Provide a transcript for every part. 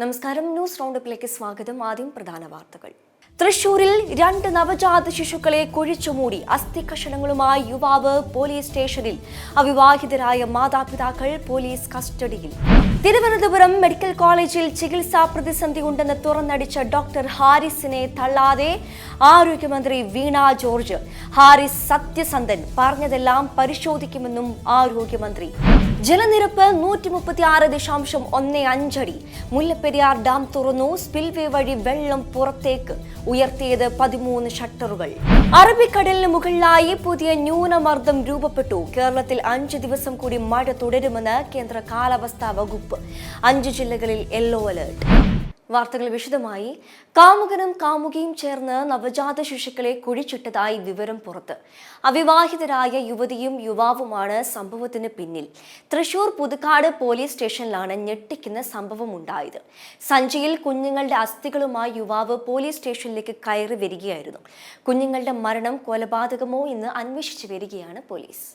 നമസ്കാരം. ന്യൂസ് റൗണ്ടപ്പിലേക്ക് സ്വാഗതം. ആദ്യം പ്രധാന വാർത്തകൾ. തൃശൂരിൽ 2 നവജാത ശിശുക്കളെ കുഴിച്ചുമൂടി അസ്ഥികഷണങ്ങളുമായി യുവാവ് പോലീസ് സ്റ്റേഷനിൽ. അവിവാഹിതരായ മാതാപിതാക്കൾ പോലീസ് കസ്റ്റഡിയിൽ. തിരുവനന്തപുരം മെഡിക്കൽ കോളേജിൽ ചികിത്സാ പ്രതിസന്ധി ഉണ്ടെന്ന് തുറന്നടിച്ച ഡോക്ടർ ഹാരിസിനെ തള്ളാതെ ആരോഗ്യമന്ത്രി വീണ ജോർജ്. ഹാരിസ് സത്യസന്ധൻ, പറഞ്ഞതെല്ലാം പരിശോധിക്കുമെന്നും ആരോഗ്യമന്ത്രി. ജലനിരപ്പ് 136.15 അടി. മുല്ലപ്പെരിയാർ ഡാം തുറന്നു. സ്പിൽവേ വഴി വെള്ളം പുറത്തേക്ക് ഉയർത്തിയത് 13 ഷട്ടറുകൾ. അറബിക്കടലിന് മുകളിലായി പുതിയ ന്യൂനമർദ്ദം രൂപപ്പെട്ടു. കേരളത്തിൽ 5 ദിവസം കൂടി മഴ തുടരുമെന്ന് കേന്ദ്ര കാലാവസ്ഥാ വകുപ്പ്. 5 ജില്ലകളിൽ യെല്ലോ അലേർട്ട്. വാർത്തകൾ വിശദമായി. കാമുകനും കാമുകിയും ചേർന്ന് നവജാത ശിശുക്കളെ കുഴിച്ചിട്ടതായി വിവരം പുറത്ത്. അവിവാഹിതരായ യുവതിയും യുവാവുമാണ് സംഭവത്തിന് പിന്നിൽ. തൃശൂർ പുതുക്കാട് പോലീസ് സ്റ്റേഷനിലാണ് ഞെട്ടിക്കുന്ന സംഭവം ഉണ്ടായത്. സഞ്ചിയിൽ കുഞ്ഞുങ്ങളുടെ അസ്ഥികളുമായി യുവാവ് പോലീസ് സ്റ്റേഷനിലേക്ക് കയറി വരികയായിരുന്നു. കുഞ്ഞുങ്ങളുടെ മരണം കൊലപാതകമോ എന്ന് അന്വേഷിച്ചു വരികയാണ് പോലീസ്.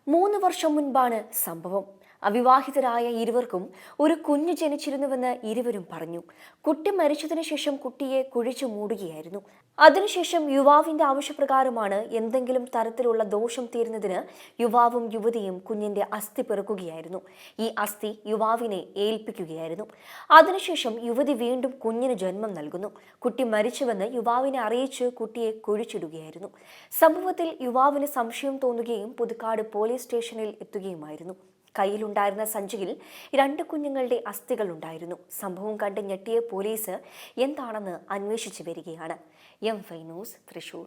3 വർഷം മുൻപാണ് സംഭവം. അവിവാഹിതരായ ഇരുവർക്കും ഒരു കുഞ്ഞ് ജനിച്ചിരുന്നുവെന്ന് ഇരുവരും പറഞ്ഞു. കുട്ടി മരിച്ചതിനു ശേഷം കുട്ടിയെ കുഴിച്ചു മൂടുകയായിരുന്നു. അതിനുശേഷം യുവാവിന്റെ ആവശ്യപ്രകാരമാണ് എന്തെങ്കിലും തരത്തിലുള്ള ദോഷം തീരുന്നതിന് യുവാവും യുവതിയും കുഞ്ഞിന്റെ അസ്ഥി പെറുക്കുകയായിരുന്നു. ഈ അസ്ഥി യുവാവിനെ ഏൽപ്പിക്കുകയായിരുന്നു. അതിനുശേഷം യുവതി വീണ്ടും കുഞ്ഞിന് ജന്മം നൽകുന്നു. കുട്ടി മരിച്ചുവെന്ന് യുവാവിനെ അറിയിച്ച് കുട്ടിയെ കുഴിച്ചിടുകയായിരുന്നു. സംഭവത്തിൽ യുവാവിന് സംശയം തോന്നുകയും പുതുക്കാട് പോലീസ് സ്റ്റേഷനിൽ എത്തുകയുമായിരുന്നു. കയ്യിലുണ്ടായിരുന്ന സഞ്ചിയിൽ 2 കുഞ്ഞുങ്ങളുടെ അസ്ഥികൾ ഉണ്ടായിരുന്നു. സംഭവം കണ്ട് ഞെട്ടിയ പോലീസ് എന്താണെന്ന് അന്വേഷിച്ചു വരികയാണ്. M5 news, Thrissur.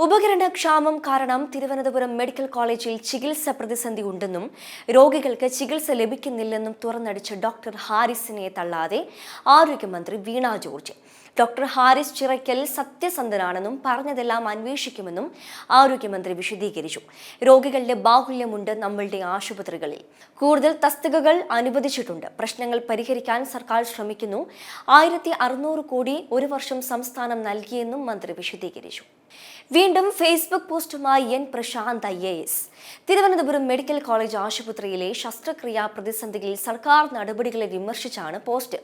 ഉപകരണക്ഷാമം കാരണം തിരുവനന്തപുരം മെഡിക്കൽ കോളേജിൽ ചികിത്സ പ്രതിസന്ധി ഉണ്ടെന്നും രോഗികൾക്ക് ചികിത്സ ലഭിക്കുന്നില്ലെന്നും തുറന്നടിച്ച ഡോക്ടർ ഹാരിസിനെ തള്ളാതെ ആരോഗ്യമന്ത്രി വീണ ജോർജ്. ഡോക്ടർ ഹാരിസ് ചിറയ്ക്കൽ സത്യസന്ധനാണെന്നും പറഞ്ഞതെല്ലാം അന്വേഷിക്കുമെന്നും ആരോഗ്യമന്ത്രി വിശദീകരിച്ചു. രോഗികളുടെ ബാഹുല്യമുണ്ട് നമ്മളുടെ ആശുപത്രികളിൽ. കൂടുതൽ തസ്തികകൾ അനുവദിച്ചിട്ടുണ്ട്. പ്രശ്നങ്ങൾ പരിഹരിക്കാൻ സർക്കാർ ശ്രമിക്കുന്നു. 1600 കോടി ഒരു വർഷം സംസ്ഥാനം നൽകിയെന്നും മന്ത്രി വിശദീകരിച്ചു. വീണ്ടും ഫേസ്ബുക്ക് പോസ്റ്റുമായി N Prashanth IAS. Thiruvananthapuram medical college ആശുപത്രിയിലെ ശസ്ത്രക്രിയാ പ്രതിസന്ധിയിൽ സർക്കാർ നടപടികളെ വിമർശിച്ചാണ് പോസ്റ്റ്.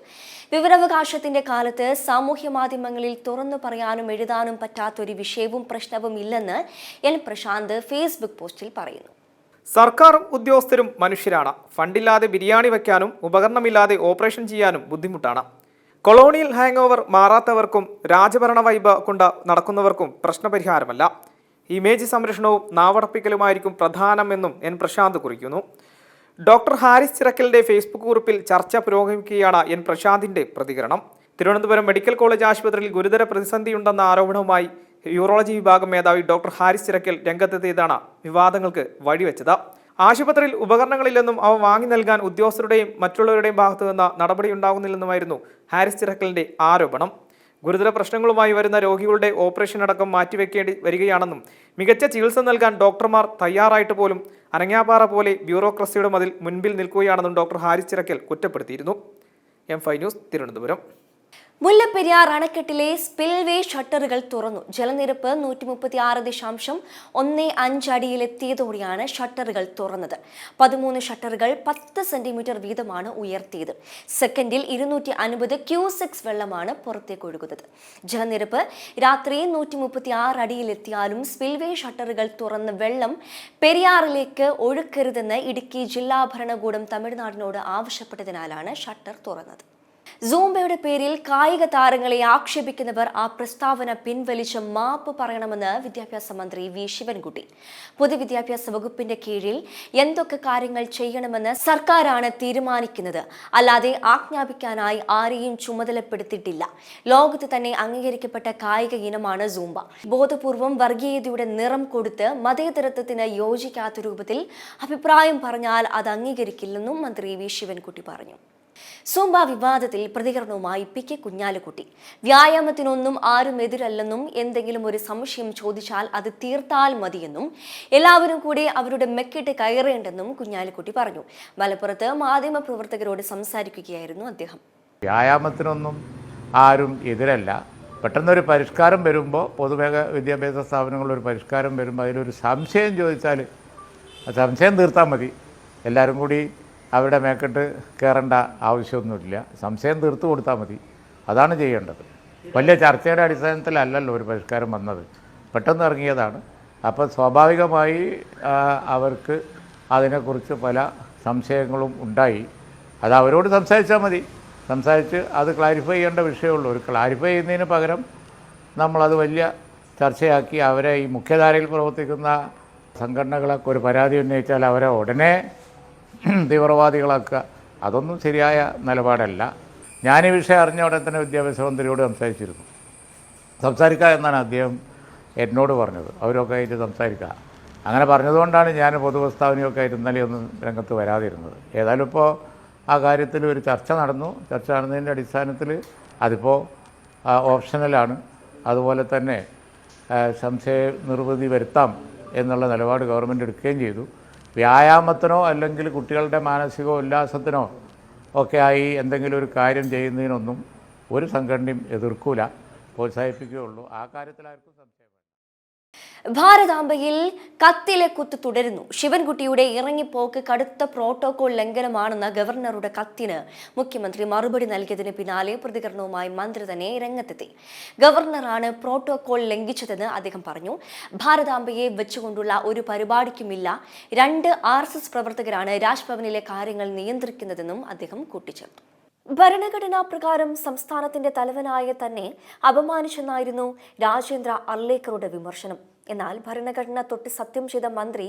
വിവരാവകാശത്തിന്റെ കാലത്ത് സാമൂഹ്യ മാധ്യമങ്ങളിൽ തുറന്നു പറയാനും എഴുതാനും പറ്റാത്തൊരു വിഷയവും പ്രശ്നവും ഇല്ലെന്ന് എൻ പ്രശാന്ത് ഫേസ്ബുക്ക് പോസ്റ്റിൽ പറയുന്നു. സർക്കാർ ഉദ്യോഗസ്ഥരും മനുഷ്യരാണ്. ഫണ്ടില്ലാതെ ബിരിയാണി വയ്ക്കാനും ഉപകരണമില്ലാതെ ഓപ്പറേഷൻ ചെയ്യാനും ബുദ്ധിമുട്ടാണ്. കൊളോണിയൽ ഹാങ് ഓവർ മാറാത്തവർക്കും രാജഭരണ വൈബ് കൊണ്ട് നടക്കുന്നവർക്കും പ്രശ്നപരിഹാരമല്ല. ഇമേജ് സംരക്ഷണവും നാവടപ്പിക്കലുമായിരിക്കും പ്രധാനമെന്നും എൻ പ്രശാന്ത് കുറിക്കുന്നു. ഡോക്ടർ ഹാരിസ് ചിറക്കലിന്റെ ഫേസ്ബുക്ക് കുറിപ്പിൽ ചർച്ച പുരോഗമിക്കുകയാണ് എൻ പ്രശാന്തിന്റെ പ്രതികരണം. തിരുവനന്തപുരം മെഡിക്കൽ കോളേജ് ആശുപത്രിയിൽ ഗുരുതര പ്രതിസന്ധിയുണ്ടെന്ന ആരോപണവുമായി യൂറോളജി വിഭാഗം മേധാവി ഡോക്ടർ ഹാരിസ് ചിറക്കൽ രംഗത്തെത്തിയതാണ് വിവാദങ്ങൾക്ക് വഴിവെച്ചത്. ആശുപത്രിയിൽ ഉപകരണങ്ങളില്ലെന്നും അവ വാങ്ങി നൽകാൻ ഉദ്യോഗസ്ഥരുടെയും മറ്റുള്ളവരുടെയും ഭാഗത്തു നിന്ന് നടപടിയുണ്ടാകുന്നില്ലെന്നുമായിരുന്നു ഹാരിസ് ചിറക്കലിന്റെ ആരോപണം. ഗുരുതര പ്രശ്നങ്ങളുമായി വരുന്ന രോഗികളുടെ ഓപ്പറേഷൻ അടക്കം മാറ്റിവെക്കേണ്ടി വരികയാണെന്നും മികച്ച ചികിത്സ നൽകാൻ ഡോക്ടർമാർ തയ്യാറായിട്ട് പോലും അനങ്ങാപ്പാറ പോലെ ബ്യൂറോക്രസിയുടെ മതിൽ മുൻപിൽ നിൽക്കുകയാണെന്നും ഡോക്ടർ ഹാരിസ് ചിറക്കൽ കുറ്റപ്പെടുത്തിയിരുന്നു. M5 news, Thiruvananthapuram. മുല്ലപ്പെരിയാർ അണക്കെട്ടിലെ സ്പിൽവേ ഷട്ടറുകൾ തുറന്നു. ജലനിരപ്പ് 136.15 അടിയിലെത്തിയതോടെയാണ് ഷട്ടറുകൾ തുറന്നത്. 13 ഷട്ടറുകൾ 10 സെന്റിമീറ്റർ വീതമാണ് ഉയർത്തിയത്. സെക്കൻഡിൽ 250 ക്യൂസെക്സ് വെള്ളമാണ് പുറത്തേക്ക് ഒഴുകുന്നത്. ജലനിരപ്പ് രാത്രി 136 അടിയിലെത്തിയാലും സ്പിൽവേ ഷട്ടറുകൾ തുറന്ന് വെള്ളം പെരിയാറിലേക്ക് ഒഴുക്കരുതെന്ന് ഇടുക്കി ജില്ലാ ഭരണകൂടം തമിഴ്നാടിനോട് ആവശ്യപ്പെട്ടതിനാലാണ് ഷട്ടർ തുറന്നത്. സൂംബയുടെ പേരിൽ കായിക താരങ്ങളെ ആക്ഷേപിക്കുന്നവർ ആ പ്രസ്താവന പിൻവലിച്ച് മാപ്പ് പറയണമെന്ന് വിദ്യാഭ്യാസ മന്ത്രി വി ശിവൻകുട്ടി. പൊതുവിദ്യാഭ്യാസ വകുപ്പിന്റെ കീഴിൽ എന്തൊക്കെ കാര്യങ്ങൾ ചെയ്യണമെന്ന് സർക്കാരാണ് തീരുമാനിക്കുന്നത്, അല്ലാതെ ആജ്ഞാപിക്കാനായി ആരെയും ചുമതലപ്പെടുത്തിയിട്ടില്ല. ലോകത്ത് തന്നെ അംഗീകരിക്കപ്പെട്ട കായിക ഇനമാണ് സൂംബ. ബോധപൂർവം വർഗീയതയുടെ നിറം കൊടുത്ത് മതേതരത്വത്തിന് യോജിക്കാത്ത രൂപത്തിൽ അഭിപ്രായം പറഞ്ഞാൽ അത് അംഗീകരിക്കില്ലെന്നും മന്ത്രി വി ശിവൻകുട്ടി പറഞ്ഞു. സൂംബ വിവാദത്തിൽ പ്രതികരണവുമായി PK കുഞ്ഞാലിക്കുട്ടി. വ്യായാമത്തിനൊന്നും ആരും എതിരല്ലെന്നും എന്തെങ്കിലും ഒരു സംശയം ചോദിച്ചാൽ അത് തീർത്താൽ മതിയെന്നും എല്ലാവരും കൂടി അവരുടെ മെക്കിട്ട് കയറേണ്ടെന്നും കുഞ്ഞാലിക്കുട്ടി പറഞ്ഞു. മലപ്പുറത്ത് മാധ്യമപ്രവർത്തകരോട് സംസാരിക്കുകയായിരുന്നു അദ്ദേഹം. വ്യായാമത്തിനൊന്നും ആരും എതിരല്ല. പെട്ടെന്നൊരു പരിഷ്കാരം വരുമ്പോൾ പൊതുമേഖല വിദ്യാഭ്യാസ സ്ഥാപനങ്ങളിലൊരു പരിഷ്കാരം വരുമ്പോൾ അതിലൊരു സംശയം ചോദിച്ചാൽ ആ സംശയം തീർത്താൽ മതി. എല്ലാവരും കൂടി അവരുടെ മേക്കെട്ട് കയറേണ്ട ആവശ്യമൊന്നുമില്ല. സംശയം തീർത്തു കൊടുത്താൽ മതി. അതാണ് ചെയ്യേണ്ടത്. വലിയ ചർച്ചയുടെ അടിസ്ഥാനത്തിലല്ലല്ലോ ഒരു പരിഷ്കാരം വന്നത്, പെട്ടെന്ന് ഇറങ്ങിയതാണ്. അപ്പോൾ സ്വാഭാവികമായി അവർക്ക് അതിനെക്കുറിച്ച് പല സംശയങ്ങളും ഉണ്ടായി. അത് അവരോട് സംസാരിച്ചാൽ മതി. സംസാരിച്ച് അത് ക്ലാരിഫൈ ചെയ്യേണ്ട വിഷയമുള്ളൂ. ഒരു ക്ലാരിഫൈ ചെയ്യുന്നതിന് പകരം നമ്മളത് വലിയ ചർച്ചയാക്കി അവരെ ഈ മുഖ്യധാരയിൽ പ്രവർത്തിക്കുന്ന സംഘടനകളൊക്കെ ഒരു പരാതി ഉന്നയിച്ചാൽ അവരെ ഉടനെ തീവ്രവാദികളാക്കുക, അതൊന്നും ശരിയായ നിലപാടല്ല. ഞാൻ ഈ വിഷയം അറിഞ്ഞ ഉടനെ തന്നെ വിദ്യാഭ്യാസ മന്ത്രിയോട് സംസാരിക്കുക എന്നാണ് അദ്ദേഹം എന്നോട് പറഞ്ഞത്. അവരൊക്കെ ആയിട്ട് സംസാരിക്കുക അങ്ങനെ പറഞ്ഞതുകൊണ്ടാണ് ഞാൻ പൊതുപ്രസ്താവനയൊക്കെ ആയിട്ട് ഇന്നലെയൊന്നും രംഗത്ത് വരാതിരുന്നത്. ഏതായാലും ഇപ്പോൾ ആ കാര്യത്തിൽ ഒരു ചർച്ച നടന്നു. ചർച്ച നടന്നതിൻ്റെ അടിസ്ഥാനത്തിൽ അതിപ്പോൾ ഓപ്ഷണലാണ്. അതുപോലെ തന്നെ സംശയ നിർവൃതി വരുത്താം എന്നുള്ള നിലപാട് ഗവൺമെൻറ് എടുക്കുകയും ചെയ്തു. വ്യായാമത്തിനോ അല്ലെങ്കിൽ കുട്ടികളുടെ മാനസിക ഉല്ലാസത്തിനോ ഒക്കെ ആയി എന്തെങ്കിലും ഒരു കാര്യം ചെയ്യുന്നതിനൊന്നും ഒരു സംഘടനയും എതിർക്കൂല, പ്രോത്സാഹിപ്പിക്കുകയുള്ളൂ. ആ കാര്യത്തിലാർക്കും സംശയം. ഭാരതാംബയിൽ കത്തിലെ കുത്ത് തുടരുന്നു. ശിവൻകുട്ടിയുടെ ഇറങ്ങിപ്പോക്ക് കടുത്ത പ്രോട്ടോകോൾ ലംഘനമാണെന്ന ഗവർണറുടെ കത്തിന് മുഖ്യമന്ത്രി മറുപടി നൽകിയതിന് പിന്നാലെ പ്രതികരണവുമായി മന്ത്രി തന്നെ രംഗത്തെത്തി. ഗവർണറാണ് പ്രോട്ടോകോൾ ലംഘിച്ചതെന്ന് അദ്ദേഹം പറഞ്ഞു. ഭാരതാംബയെ വെച്ചുകൊണ്ടുള്ള ഒരു പരിപാടിക്കുമില്ല. 2 RSS പ്രവർത്തകരാണ് രാജ്ഭവനിലെ കാര്യങ്ങൾ നിയന്ത്രിക്കുന്നതെന്നും അദ്ദേഹം കൂട്ടിച്ചേർത്തു. ഭരണഘടനാ പ്രകാരം സംസ്ഥാനത്തിന്റെ തലവനായ തന്നെ അപമാനിച്ചെന്നായിരുന്നു രാജേന്ദ്ര അർലേക്കറുടെ വിമർശനം. എന്നാൽ ഭരണഘടന തൊട്ട് സത്യം ചെയ്ത മന്ത്രി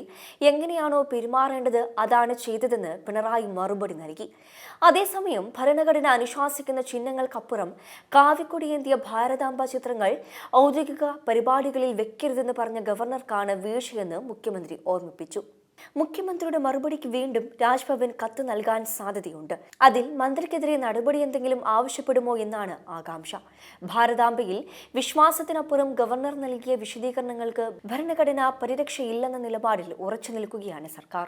എങ്ങനെയാണോ പെരുമാറേണ്ടത് അതാണ് ചെയ്തതെന്ന് പിണറായി മറുപടി നൽകി. അതേസമയം ഭരണഘടന അനുശാസിക്കുന്ന ചിഹ്നങ്ങൾക്കപ്പുറം കാവിക്കൊടിയേന്തിയ ഭാരതാംബ ചിത്രങ്ങൾ ഔദ്യോഗിക പരിപാടികളിൽ വെക്കരുതെന്ന് പറഞ്ഞ ഗവർണർക്കാണ് വീഴ്ചയെന്ന് മുഖ്യമന്ത്രി ഓർമ്മിപ്പിച്ചു. മുഖ്യമന്ത്രിയുടെ മറുപടിക്ക് വീണ്ടും രാജ്ഭവൻ കത്ത് നൽകാൻ സാധ്യതയുണ്ട്. അതിൽ മന്ത്രിക്കെതിരെ നടപടി എന്തെങ്കിലും ആവശ്യപ്പെടുമോ എന്നാണ് ആകാംക്ഷ. ഭാരതാംബയിൽ വിശ്വാസത്തിനപ്പുറം ഗവർണർ നൽകിയ വിശദീകരണങ്ങൾക്ക് ഭരണഘടനാ പരിരക്ഷയില്ലെന്ന നിലപാടിൽ ഉറച്ചു നിൽക്കുകയാണ് സർക്കാർ.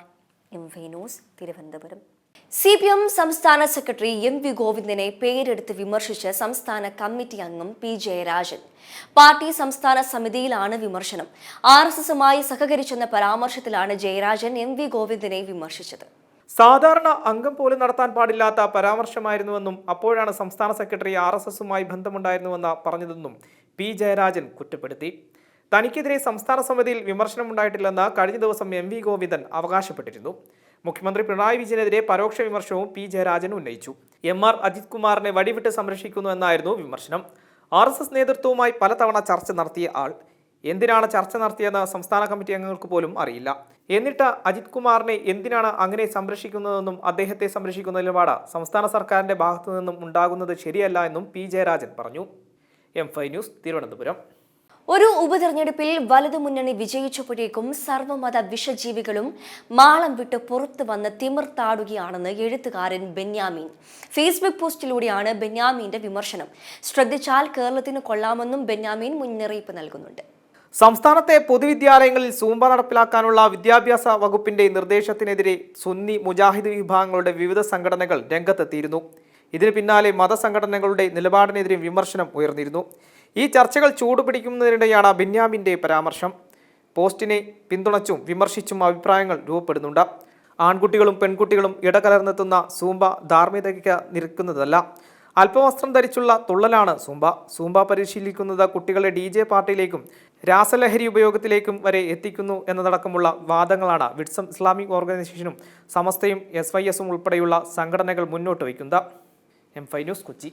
MV news, Thiruvananthapuram. CPM സംസ്ഥാന സെക്രട്ടറി MV ഗോവിന്ദനെ പേരെടുത്ത് വിമർശിച്ച് സംസ്ഥാന കമ്മിറ്റി അംഗം P ജയരാജൻ. പാർട്ടി സംസ്ഥാന സമിതിയിലാണ് വിമർശനം. RSSുമായി സഹകരിച്ചെന്ന പരാമർശത്തിലാണ് ജയരാജൻ MV ഗോവിന്ദനെ വിമർശിച്ചത്. സാധാരണ അംഗം പോലും നടത്താൻ പാടില്ലാത്ത പരാമർശമായിരുന്നുവെന്നും അപ്പോഴാണ് സംസ്ഥാന സെക്രട്ടറി RSSുമായി ബന്ധമുണ്ടായിരുന്നുവെന്ന് പറഞ്ഞതെന്നും P ജയരാജൻ കുറ്റപ്പെടുത്തി. തനിക്കെതിരെ സംസ്ഥാന സമിതിയിൽ വിമർശനമുണ്ടായിട്ടില്ലെന്ന് കഴിഞ്ഞ ദിവസം MV ഗോവിന്ദൻ അവകാശപ്പെട്ടിരുന്നു. മുഖ്യമന്ത്രി പിണറായി വിജയനെതിരെ പരോക്ഷ വിമർശനവും P ജയരാജൻ ഉന്നയിച്ചു. MR അജിത് കുമാറിനെ വടിവിട്ട് സംരക്ഷിക്കുന്നു എന്നായിരുന്നു വിമർശനം. RSS നേതൃത്വവുമായി പലതവണ ചർച്ച നടത്തിയ ആൾ എന്തിനാണ് ചർച്ച നടത്തിയെന്ന് സംസ്ഥാന കമ്മിറ്റി അംഗങ്ങൾക്ക് പോലും അറിയില്ല. എന്നിട്ട് അജിത് കുമാറിനെ എന്തിനാണ് അങ്ങനെ സംരക്ഷിക്കുന്നതെന്നും അദ്ദേഹത്തെ സംരക്ഷിക്കുന്ന നിലപാട് സംസ്ഥാന സർക്കാരിന്റെ ഭാഗത്തു നിന്നും ഉണ്ടാകുന്നത് ശരിയല്ല എന്നും P ജയരാജൻ പറഞ്ഞു. M5 news, Thiruvananthapuram. ഒരു ഉപതെരഞ്ഞെടുപ്പിൽ വലതുമുന്നണി വിജയിച്ചപ്പോഴേക്കും സർവ്വമത വിഷജീവികളും മാളം വിട്ട് പുറത്തു വന്ന് തിമിർത്താടുകയാണെന്ന് എഴുത്തുകാരൻ ബെന്യാമീൻ. ഫേസ്ബുക്ക് പോസ്റ്റിലൂടെയാണ് ബെന്യാമീന്റെ വിമർശനം. ശ്രദ്ധിച്ചാൽ കേരളത്തിന് കൊള്ളാമെന്നും ബെന്യാമീൻ മുന്നറിയിപ്പ് നൽകുന്നുണ്ട്. സംസ്ഥാനത്തെ പൊതുവിദ്യാലയങ്ങളിൽ സൂംബ നടപ്പിലാക്കാനുള്ള വിദ്യാഭ്യാസ വകുപ്പിന്റെ നിർദ്ദേശത്തിനെതിരെ സുന്നി മുജാഹിദ് വിഭാഗങ്ങളുടെ വിവിധ സംഘടനകൾ രംഗത്തെത്തിയിരുന്നു. ഇതിന് പിന്നാലെ മതസംഘടനകളുടെ നിലപാടിനെതിരെ വിമർശനം ഉയർന്നിരുന്നു. ഈ ചർച്ചകൾ ചൂടുപിടിക്കുന്നതിനിടെയാണ് ബെന്യാമിൻ്റെ പരാമർശം. പോസ്റ്റിനെ പിന്തുണച്ചും വിമർശിച്ചും അഭിപ്രായങ്ങൾ രൂപപ്പെടുന്നുണ്ട്. ആൺകുട്ടികളും പെൺകുട്ടികളും ഇടകലർന്നെത്തുന്ന സൂംബ ധാർമ്മികതയ്ക്ക് നിരക്കുന്നതല്ല. അല്പവസ്ത്രം ധരിച്ചുള്ള തുള്ളലാണ് സൂംബ. സൂംബ പരിശീലിക്കുന്നത് കുട്ടികളെ DJ പാർട്ടിയിലേക്കും രാസലഹരി ഉപയോഗത്തിലേക്കും വരെ എത്തിക്കുന്നു എന്നതടക്കമുള്ള വാദങ്ങളാണ് വിഡ്സം ഇസ്ലാമിക് ഓർഗനൈസേഷനും സമസ്തയും SYSും ഉൾപ്പെടെയുള്ള സംഘടനകൾ മുന്നോട്ട് വയ്ക്കുന്നത്. M5 news, Kochi.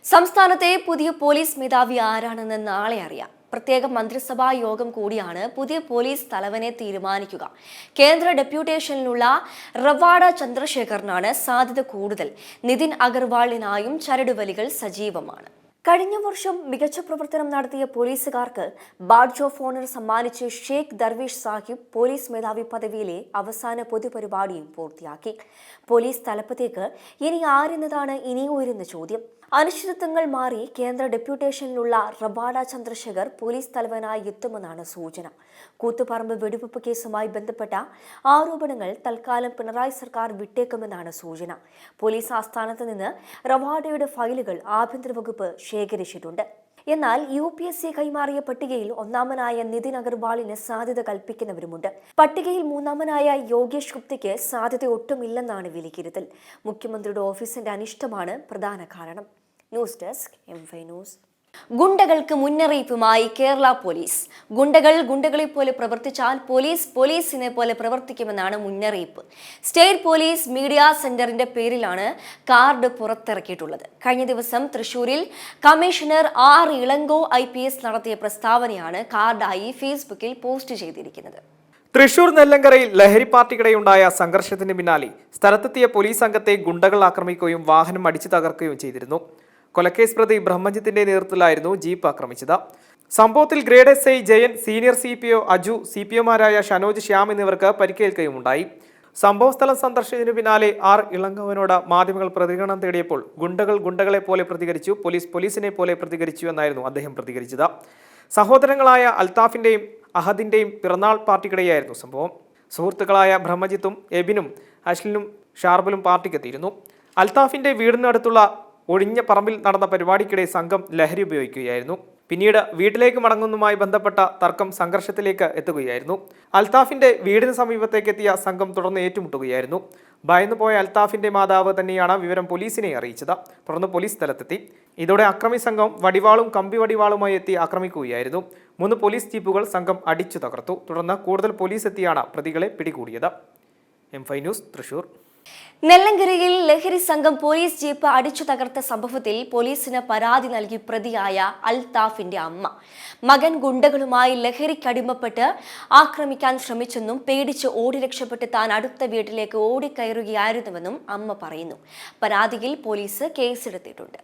സംസ്ഥാനത്തെ പുതിയ പോലീസ് മേധാവി ആരാണെന്ന് നാളെ അറിയാം. പ്രത്യേക മന്ത്രിസഭാ യോഗം കൂടിയാണ് പുതിയ പോലീസ് തലവനെ തീരുമാനിക്കുക. കേന്ദ്ര ഡെപ്യൂട്ടേഷനിലുള്ള റവാഡ ചന്ദ്രശേഖറിനാണ് സാധ്യത കൂടുതൽ. നിതിൻ അഗർവാളിനായും ചരടുവലികൾ സജീവമാണ്. കഴിഞ്ഞ വർഷം മികച്ച പ്രവർത്തനം നടത്തിയ പോലീസുകാർക്ക് ബാഡ്ജ് ഓഫ് ഓണർ സമ്മാനിച്ച് ഷേഖ് ദർവേഷ് സാഹിബ് പോലീസ് മേധാവി പദവിയിലെ അവസാന പൊതുപരിപാടിയും പൂർത്തിയാക്കി. പോലീസ് തലപ്പത്തേക്ക് ഇനി ആരെന്നതാണ് ഇനി ഉയരുന്ന ചോദ്യം. അനിശ്ചിതത്വങ്ങൾ മാറി കേന്ദ്ര ഡെപ്യൂട്ടേഷനിലുള്ള റവാഡ ചന്ദ്രശേഖർ പോലീസ് തലവനായി എത്തുമെന്നാണ് സൂചന. കൂത്തുപറമ്പ് വെടിവെപ്പ് കേസുമായി ബന്ധപ്പെട്ട ആരോപണങ്ങൾ തൽക്കാലം പിണറായി സർക്കാർ വിട്ടേക്കുമെന്നാണ് സൂചന. പോലീസ് ആസ്ഥാനത്ത് നിന്ന് റവാഡയുടെ ഫയലുകൾ ആഭ്യന്തര വകുപ്പ് ശേഖരിച്ചിട്ടുണ്ട്. എന്നാൽ UPSC കൈമാറിയ പട്ടികയിൽ ഒന്നാമനായ നിതിൻ അഗർവാളിന് സാധ്യത കൽപ്പിക്കുന്നവരുമുണ്ട്. പട്ടികയിൽ മൂന്നാമനായ യോഗേഷ് ഗുപ്തയ്ക്ക് സാധ്യത ഒട്ടുമില്ലെന്നാണ് വിലയിരുത്തൽ. മുഖ്യമന്ത്രിയുടെ ഓഫീസിന്റെ അനിഷ്ടമാണ് പ്രധാന കാരണം. News desk M5 news. ഗുണ്ടകൾക്ക് മുന്നറിയിപ്പുമായി കേരള പോലീസ്. ഗുണ്ടകൾ ഗുണ്ടകളെ പോലെ പ്രവർത്തിച്ചാൽ പോലീസ് പോലീസിനെ പോലെ പ്രവർത്തിക്കുമെന്നാണ് മുന്നറിയിപ്പ്. സ്റ്റേറ്റ് പോലീസ് മീഡിയ സെന്ററിന്റെ പേരിലാണ് കാർഡ് പുറത്തിറക്കിയിട്ടുള്ളത്. കഴിഞ്ഞ ദിവസം തൃശൂരിൽ കമ്മീഷണർ R. ഇളങ്കോ IPS നടത്തിയ പ്രസ്താവനയാണ് കാർഡായി ഫേസ്ബുക്കിൽ പോസ്റ്റ് ചെയ്തിരിക്കുന്നത്. തൃശൂർ നെല്ലങ്കരയിൽ ലഹരി പാർട്ടിക്കിടെയുണ്ടായ സംഘർഷത്തിന് പിന്നാലെ സ്ഥലത്തെത്തിയ പോലീസ് സംഘത്തെ ഗുണ്ടകൾ ആക്രമിക്കുകയും വാഹനം അടിച്ചു തകർക്കുകയും ചെയ്തിരുന്നു. കൊലക്കേസ് പ്രതി ബ്രഹ്മജിത്തിന്റെ നേതൃത്വത്തിലായിരുന്നു ജീപ്പ് ആക്രമിച്ചത്. സംഭവത്തിൽ grade SI Jayan, senior CPO Aju, CPOമാരായ ഷനോജ്, ശ്യാം എന്നിവർക്ക് പരിക്കേൽക്കുകയുമുണ്ടായി. സംഭവസ്ഥലം സന്ദർശിച്ചതിനു പിന്നാലെ R. ഇളങ്കോവനോട് മാധ്യമങ്ങൾ പ്രതികരണം തേടിയപ്പോൾ ഗുണ്ടകൾ ഗുണ്ടകളെ പോലെ പ്രതികരിച്ചു, പോലീസ് പോലീസിനെ പോലെ പ്രതികരിച്ചു എന്നായിരുന്നു അദ്ദേഹം പ്രതികരിച്ചത്. സഹോദരങ്ങളായ അൽത്താഫിന്റെയും അഹദിന്റെയും പിറന്നാൾ പാർട്ടിക്കിടെയായിരുന്നു സംഭവം. സുഹൃത്തുക്കളായ ബ്രഹ്മജിത്തും എബിനും അശ്ലിനും ഷാർബലും പാർട്ടിക്കെത്തിയിരുന്നു. അൽത്താഫിന്റെ വീടിനടുത്തുള്ള ഒഴിഞ്ഞ പറമ്പിൽ നടന്ന പരിപാടിക്കിടെ സംഘം ലഹരി ഉപയോഗിക്കുകയായിരുന്നു. പിന്നീട് വീട്ടിലേക്ക് മടങ്ങുന്നതുമായി ബന്ധപ്പെട്ട തർക്കം സംഘർഷത്തിലേക്ക് എത്തുകയായിരുന്നു. അൽത്താഫിന്റെ വീടിന് സമീപത്തേക്ക് എത്തിയ സംഘം തുടർന്ന് ഏറ്റുമുട്ടുകയായിരുന്നു. ഭയന്നുപോയ അൽത്താഫിന്റെ മാതാവ് തന്നെയാണ് വിവരം പോലീസിനെ അറിയിച്ചത്. തുടർന്ന് പോലീസ് സ്ഥലത്തെത്തി. ഇതോടെ അക്രമി സംഘം വടിവാളും കമ്പി വടിവാളുമായി എത്തി ആക്രമിക്കുകയായിരുന്നു. 3 പോലീസ് ജീപ്പുകൾ സംഘം അടിച്ചു തകർത്തു. തുടർന്ന് കൂടുതൽ പോലീസ് എത്തിയാണ് പ്രതികളെ പിടികൂടിയത്. M5 news, Thrissur. നെല്ലങ്കരയിൽ ലഹരി സംഘം പോലീസ് ജീപ്പ് അടിച്ചു തകർത്ത സംഭവത്തിൽ പോലീസിന് പരാതി നൽകി പ്രതിയായ അൽത്താഫിന്റെ അമ്മ. മകൻ ഗുണ്ടകളുമായി ലഹരിക്കടിമപ്പെട്ട് ആക്രമിക്കാൻ ശ്രമിച്ചെന്നും പേടിച്ച് ഓടി രക്ഷപ്പെട്ട് താൻ അടുത്ത വീട്ടിലേക്ക് ഓടിക്കയറുകയായിരുന്നുവെന്നും അമ്മ പറയുന്നു. പരാതിയിൽ പോലീസ് കേസെടുത്തിട്ടുണ്ട്.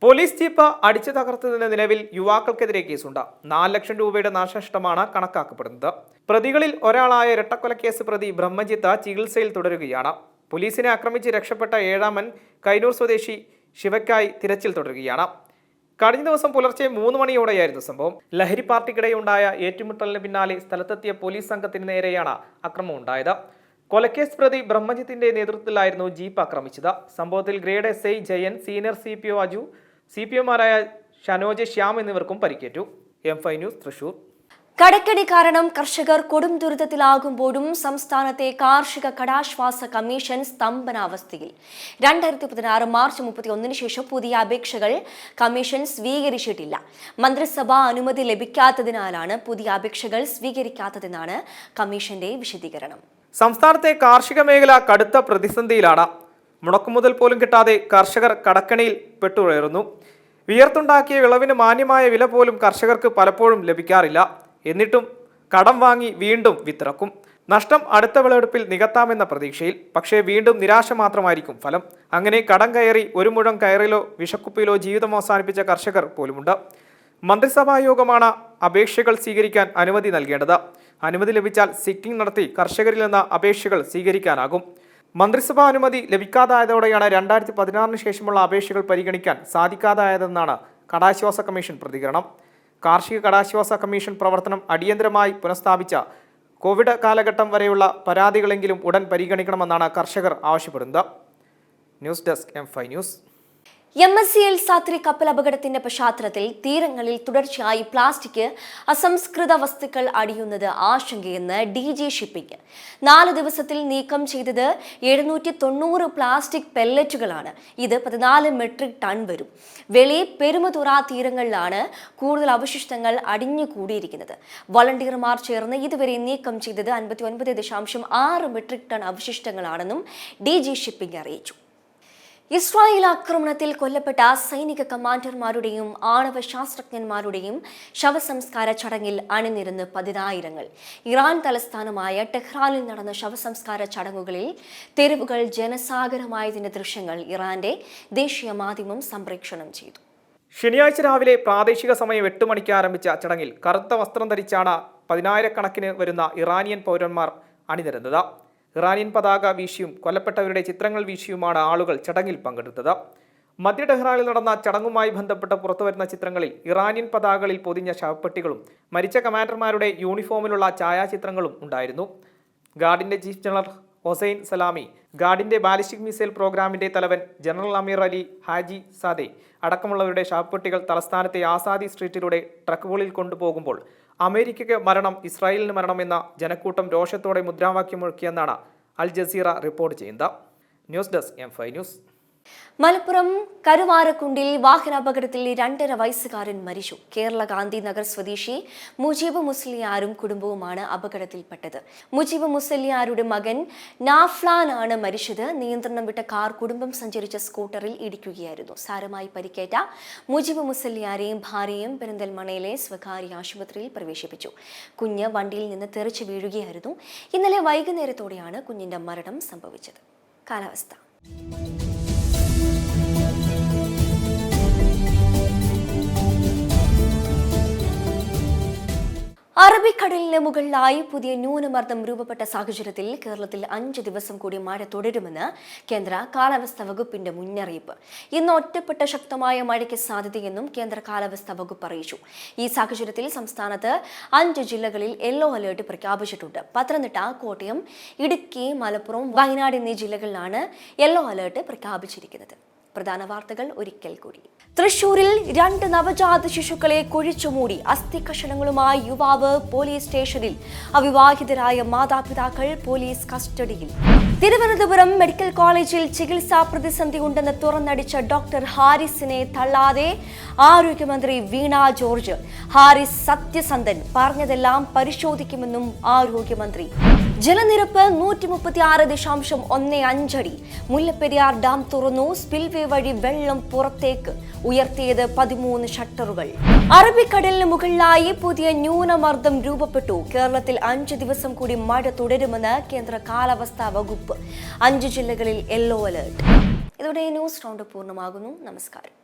പോലീസ് ജീപ്പ് അടിച്ചു തകർത്തതിന് നിലവിൽ യുവാക്കൾക്കെതിരെ കേസുണ്ട്. 4 ലക്ഷം രൂപയുടെ നാശനഷ്ടമാണ് കണക്കാക്കപ്പെടുന്നത്. പ്രതികളിൽ ഒരാളായ ഇരട്ടക്കൊലക്കേസ് പ്രതി ബ്രഹ്മജിത്ത് ചികിത്സയിൽ തുടരുകയാണ്. പോലീസിനെ ആക്രമിച്ച് രക്ഷപ്പെട്ട 7-മൻ കൈനൂർ സ്വദേശി ശിവയ്ക്കായി തിരച്ചിൽ തുടരുകയാണ്. കഴിഞ്ഞ ദിവസം പുലർച്ചെ 3 മണിയോടെയായിരുന്നു സംഭവം. ലഹരി പാർട്ടിക്കിടെയുണ്ടായ ഏറ്റുമുട്ടലിന് പിന്നാലെ സ്ഥലത്തെത്തിയ പോലീസ് സംഘത്തിന് നേരെയാണ് അക്രമം ഉണ്ടായത്. കൊലക്കേസ് പ്രതി ബ്രഹ്മജിത്തിന്റെ നേതൃത്വത്തിലായിരുന്നു ജീപ്പ് ആക്രമിച്ചത്. സംഭവത്തിൽ grade SI Jayan, senior CPO Aju, CPOമാരായ ഷനോജ്, ശ്യാം എന്നിവർക്കും പരിക്കേറ്റു. M5 news, Thrissur. കടക്കടി കാരണം കർഷകർ കൊടും ദുരിതത്തിലാകുമ്പോഴും സംസ്ഥാനത്തെ കാർഷിക കടാശ്വാസ കമ്മീഷൻ സ്തംഭനാവസ്ഥയിൽ. 2016 മാർച്ച് 31 ശേഷം പുതിയ അപേക്ഷകൾ കമ്മീഷൻ സ്വീകരിച്ചിട്ടില്ല. മന്ത്രിസഭാ അനുമതി ലഭിക്കാത്തതിനാലാണ് പുതിയ അപേക്ഷകൾ സ്വീകരിക്കാത്തതെന്നാണ് കമ്മീഷന്റെ വിശദീകരണം. സംസ്ഥാനത്തെ കാർഷിക മേഖല കടുത്ത പ്രതിസന്ധിയിലാണ്. മുടക്കുമുതൽ പോലും കിട്ടാതെ കർഷകർ കടക്കണിയിൽ പെട്ടുകയറുന്നു. വിയർത്തുണ്ടാക്കിയ വിളവിന് മാന്യമായ വില പോലും കർഷകർക്ക് പലപ്പോഴും ലഭിക്കാറില്ല. എന്നിട്ടും കടം വാങ്ങി വീണ്ടും വിത്തിറക്കും. നഷ്ടം അടുത്ത വിളവെടുപ്പിൽ നികത്താമെന്ന പ്രതീക്ഷയിൽ. പക്ഷേ വീണ്ടും നിരാശ മാത്രമായിരിക്കും ഫലം. അങ്ങനെ കടം കയറി 1 മുഴം കയറിലോ വിഷക്കുപ്പിലോ ജീവിതം അവസാനിപ്പിച്ച കർഷകർ പോലുമുണ്ട്. മന്ത്രിസഭാ യോഗമാണ് അപേക്ഷകൾ സ്വീകരിക്കാൻ അനുമതി നൽകേണ്ടത്. അനുമതി ലഭിച്ചാൽ സിറ്റിംഗ് നടത്തി കർഷകരിൽ നിന്ന് അപേക്ഷകൾ സ്വീകരിക്കാനാകും. മന്ത്രിസഭാ അനുമതി ലഭിക്കാതായതോടെയാണ് 2016 ശേഷമുള്ള അപേക്ഷകൾ പരിഗണിക്കാൻ സാധിക്കാതായതെന്നാണ് കടാശ്വാസ കമ്മീഷൻ പ്രതികരണം. കാർഷിക കടാശ്വാസ കമ്മീഷൻ പ്രവർത്തനം അടിയന്തരമായി പുനഃസ്ഥാപിച്ച കോവിഡ് കാലഘട്ടം വരെയുള്ള പരാതികളെങ്കിലും ഉടൻ പരിഗണിക്കണമെന്നാണ് കർഷകർ ആവശ്യപ്പെടുന്നത്. News desk M5 news. MSCL സാത്രി കപ്പൽ അപകടത്തിന്റെ പശ്ചാത്തലത്തിൽ തീരങ്ങളിൽ തുടർച്ചയായി പ്ലാസ്റ്റിക്, അസംസ്കൃത വസ്തുക്കൾ അടിയുന്നത് ആശങ്കയെന്ന് DG ഷിപ്പിംഗ്. 4 ദിവസത്തിൽ നീക്കം ചെയ്തത് 790 പ്ലാസ്റ്റിക് പെല്ലറ്റുകളാണ്. ഇത് 14 മെട്രിക് ടൺ വരും. വെളി, പെരുമതുറ തീരങ്ങളിലാണ് കൂടുതൽ അവശിഷ്ടങ്ങൾ അടിഞ്ഞുകൂടിയിരിക്കുന്നത്. വളണ്ടിയർമാർ ചേർന്ന് ഇതുവരെ നീക്കം ചെയ്തത് 59.6 മെട്രിക് ടൺ അവശിഷ്ടങ്ങളാണെന്നും DG ഷിപ്പിംഗ് അറിയിച്ചു. ഇസ്രായേൽ ആക്രമണത്തിൽ കൊല്ലപ്പെട്ട സൈനിക കമാൻഡർമാരുടെയും ആണവ ശാസ്ത്രജ്ഞന്മാരുടെയും ശവസംസ്കാര ചടങ്ങിൽ അണിനിരന്ന് 10,000. ഇറാൻ തലസ്ഥാനമായ ടെഹ്റാനിൽ നടന്ന ശവസംസ്കാര ചടങ്ങുകളിൽ തെരുവുകൾ ജനസാഗരമായതിന്റെ ദൃശ്യങ്ങൾ ഇറാന്റെ ദേശീയ മാധ്യമം സംപ്രേഷണം ചെയ്തു. ശനിയാഴ്ച രാവിലെ പ്രാദേശിക സമയം 8 മണിക്ക് ആരംഭിച്ച ചടങ്ങിൽ കറുത്ത വസ്ത്രം ധരിച്ചാണ് 10,000 വരുന്ന ഇറാനിയൻ പൗരന്മാർ അണിനിരന്നത്. ഇറാനിയൻ പതാക വീശിയും കൊല്ലപ്പെട്ടവരുടെ ചിത്രങ്ങൾ വീശിയുമാണ് ആളുകൾ ചടങ്ങിൽ പങ്കെടുത്തത്. മധ്യ ടെഹ്റാനിൽ നടന്ന ചടങ്ങുമായി ബന്ധപ്പെട്ട് പുറത്തുവരുന്ന ചിത്രങ്ങളിൽ ഇറാനിയൻ പതാകകളിൽ പൊതിഞ്ഞ ശവപ്പെട്ടികളും മരിച്ച കമാൻഡർമാരുടെ യൂണിഫോമിലുള്ള ഛായാചിത്രങ്ങളും ഉണ്ടായിരുന്നു. ഗാർഡിന്റെ ചീഫ് ജനറൽ ഹൊസൈൻ സലാമി, ഗാർഡിന്റെ ബാലിസ്റ്റിക് മിസൈൽ പ്രോഗ്രാമിന്റെ തലവൻ general Amir Ali Hajizadeh അടക്കമുള്ളവരുടെ ശവപ്പെട്ടികൾ തലസ്ഥാനത്തെ ആസാദി സ്ട്രീറ്റിലൂടെ ട്രക്കുകളിൽ കൊണ്ടുപോകുമ്പോൾ അമേരിക്കയ്ക്ക് മരണം, ഇസ്രായേലിന് മരണമെന്ന ജനക്കൂട്ടം രോഷത്തോടെ മുദ്രാവാക്യം മുഴക്കിയെന്നാണ് അൽ ജസീറ റിപ്പോർട്ട് ചെയ്യുന്നത്. News desk M5 news. Malappuram കരുവാരക്കുണ്ടിൽ വാഹനാപകടത്തിൽ 2.5 വയസ്സുകാരൻ മരിച്ചു. കേരള ഗാന്ധിനഗർ സ്വദേശി മുജീബ് മുസ്ലിയാരും കുടുംബവുമാണ് അപകടത്തിൽപ്പെട്ടത്. മുജീബ് മുസ്ലിയാരുടെ മകൻ നാഫ്ലാനാണ് മരിച്ചത്. നിയന്ത്രണം വിട്ട കാർ കുടുംബം സഞ്ചരിച്ച സ്കൂട്ടറിൽ ഇടിക്കുകയായിരുന്നു. സാരമായി പരിക്കേറ്റ മുജീബ് മുസ്ലിയാരെയും ഭാര്യയും പെരിന്തൽമണ്ണയിലെ സ്വകാര്യ ആശുപത്രിയിൽ പ്രവേശിപ്പിച്ചു. കുഞ്ഞ് വണ്ടിയിൽ നിന്ന് തെറിച്ചു വീഴുകയായിരുന്നു. ഇന്നലെ വൈകുന്നേരത്തോടെയാണ് കുഞ്ഞിന്റെ മരണം സംഭവിച്ചത്. കാലാവസ്ഥ. അറബിക്കടലിന് മുകളിലായി പുതിയ ന്യൂനമർദ്ദം രൂപപ്പെട്ട സാഹചര്യത്തിൽ കേരളത്തിൽ 5 ദിവസം കൂടി മഴ തുടരുമെന്ന് കേന്ദ്ര കാലാവസ്ഥാ വകുപ്പിന്റെ മുന്നറിയിപ്പ്. ഇന്ന് ഒറ്റപ്പെട്ട ശക്തമായ മഴയ്ക്ക് സാധ്യതയെന്നും കേന്ദ്ര കാലാവസ്ഥാ വകുപ്പ് അറിയിച്ചു. ഈ സാഹചര്യത്തിൽ സംസ്ഥാനത്ത് 5 ജില്ലകളിൽ യെല്ലോ അലേർട്ട് പ്രഖ്യാപിച്ചിട്ടുണ്ട്. പത്തനംതിട്ട, കോട്ടയം, ഇടുക്കി, മലപ്പുറം, വയനാട് എന്നീ ജില്ലകളിലാണ് യെല്ലോ അലേർട്ട് പ്രഖ്യാപിച്ചിരിക്കുന്നത്. പ്രധാന വാർത്തകൾ ഒരിക്കൽ കൂടി. തൃശൂരിൽ 2 നവജാത ശിശുക്കളെ കുഴിച്ചുമൂടി അസ്ഥികഷണങ്ങളുമായി യുവാവ് പോലീസ് സ്റ്റേഷനിൽ. അവിവാഹിതരായ മാതാപിതാക്കൾ പോലീസ് കസ്റ്റഡിയിൽ. തിരുവനന്തപുരം മെഡിക്കൽ കോളേജിൽ ചികിത്സാ പ്രതിസന്ധി ഉണ്ടെന്ന് തുറന്നടിച്ച ഡോക്ടർ ഹാരിസിനെ തള്ളാതെ ആരോഗ്യമന്ത്രി വീണ ജോർജ്. ഹാരിസ് സത്യസന്ധൻ, പറഞ്ഞതെല്ലാം പരിശോധിക്കുമെന്നും ആരോഗ്യമന്ത്രി. ജലനിരപ്പ് 136.15 അടി. മുല്ലപ്പെരിയാർ ഡാം തുറന്നു. സ്പിൽവേ വഴി വെള്ളം പുറത്തേക്ക്. ഉയർത്തിയത് 13 ഷട്ടറുകൾ. അറബിക്കടലിന് മുകളിലായി പുതിയ ന്യൂനമർദ്ദം രൂപപ്പെട്ടു. കേരളത്തിൽ 5 ദിവസം കൂടി മഴ തുടരുമെന്ന് കേന്ദ്ര കാലാവസ്ഥാ വകുപ്പ്. 5 ജില്ലകളിൽ യെല്ലോ അലേർട്ട്. ഇതോടെ ന്യൂസ് റൗണ്ട് പൂർണ്ണമാകുന്നു. നമസ്കാരം.